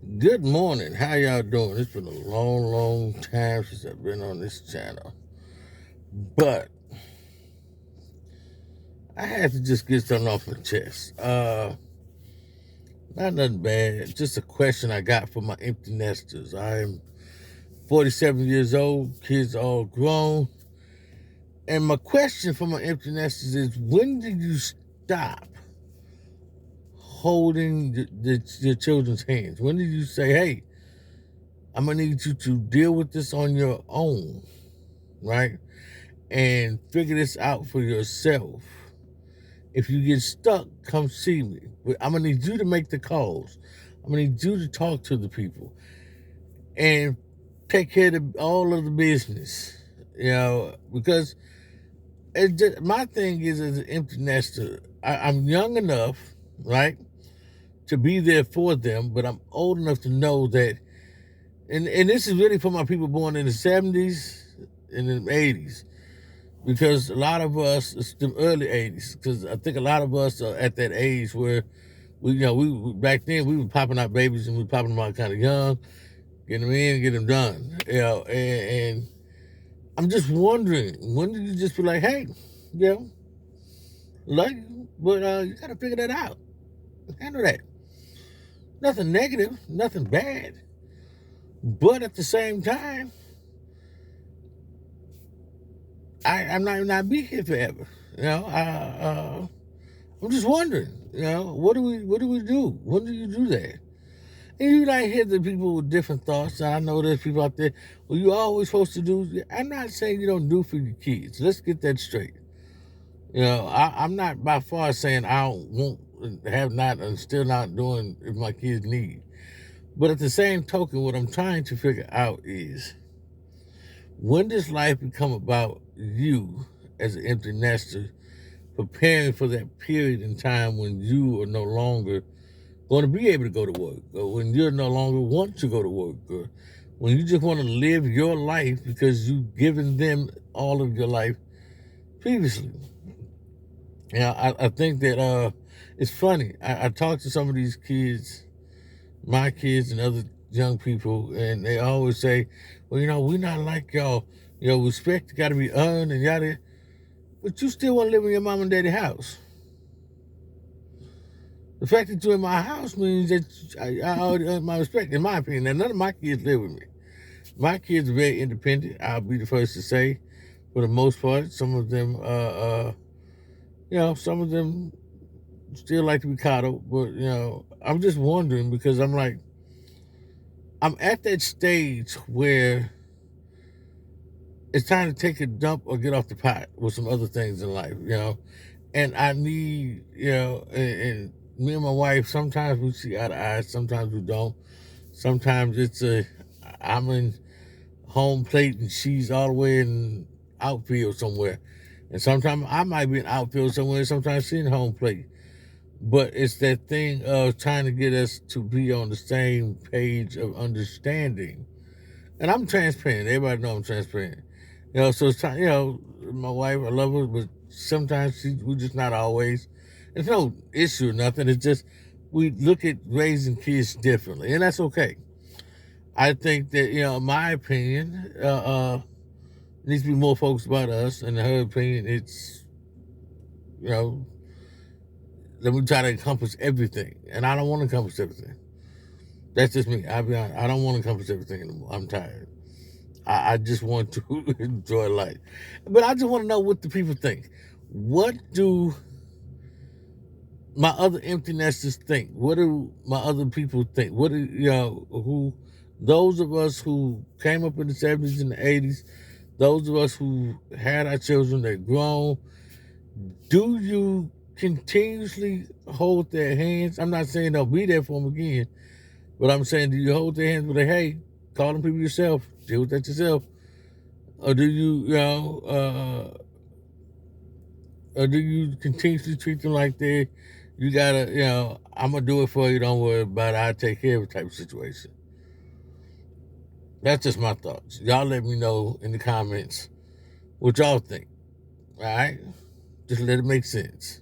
Good morning. How y'all doing? It's been a long time since I've been on this channel. But I had to just get something off my chest. Not nothing bad. Just a question I got for my empty nesters. I'm 47 years old, kids all grown. And my question for my empty nesters is, when did you stop holding your children's hands? When did you say, hey, I'm going to need you to deal with this on your own, right? And figure this out for yourself. If you get stuck, come see me. But I'm gonna need you to make the calls. I'm gonna need you to talk to the people and take care of all of the business. Because my thing is, as an empty nester, I'm young enough, right, to be there for them, but I'm old enough to know that, and this is really for my people born in the 70s and the 80s. Because a lot of us, it's the early 80s, because I think a lot of us are at that age where we back then we were popping out babies and we were popping them out kind of young, get them in, get them done. And I'm just wondering, when did you just be like, hey, you know, love you, but you got to figure that out, handle that. Nothing negative, nothing bad, but at the same time, I'm not be here forever. I'm just wondering, what do we do? When do you do that? And you might hear the people with different thoughts. I know there's people out there, well, you always supposed to do. I'm not saying you don't do for your kids. Let's get that straight. I'm not by far saying I won't have not and still not doing if my kids need. But at the same token, what I'm trying to figure out is, when does life become about you as an empty nester preparing for that period in time when you are no longer going to be able to go to work, or when you no longer want to go to work, or when you just want to live your life because you've given them all of your life previously. I think that it's funny. I talk to some of these kids, my kids and other young people, and they always say, well, we're not like y'all. Respect got to be earned and yada. But you still want to live in your mom and daddy house. The fact that you're in my house means that I already earned my respect, in my opinion. Now, none of my kids live with me. My kids are very independent. I'll be the first to say, for the most part. Some of them, some of them still like to be coddled. But, I'm just wondering, because I'm like, I'm at that stage where it's time to take a dump or get off the pot with some other things in life, And I need, and me and my wife, sometimes we see eye to eye, sometimes we don't. Sometimes I'm in home plate and she's all the way in outfield somewhere. And sometimes I might be in outfield somewhere, sometimes she's in home plate. But it's that thing of trying to get us to be on the same page of understanding. And I'm transparent. Everybody know I'm transparent. So it's time, my wife, I love her, but sometimes we just not always. It's no issue or nothing. It's just we look at raising kids differently, and that's okay. I think that, in my opinion, needs to be more focused about us. And in her opinion, it's, you know, that we try to encompass everything. And I don't want to encompass everything. That's just me. I'll be honest. I don't want to encompass everything anymore. I'm tired. I just want to enjoy life. But I just want to know what the people think. What do my other empty nesters think? What do my other people think? What do, who, those of us who came up in the 70s and the 80s, those of us who had our children, they're grown, do you continuously hold their hands? I'm not saying they'll be there for them again, but I'm saying, do you hold their hands with a, hey, call them people yourself, deal with that yourself? Or do you, or do you continuously treat them like you gotta, I'm gonna do it for you, don't worry about it, I'll take care of it type of situation? That's just my thoughts. Y'all let me know in the comments what y'all think. All right? Just let it make sense.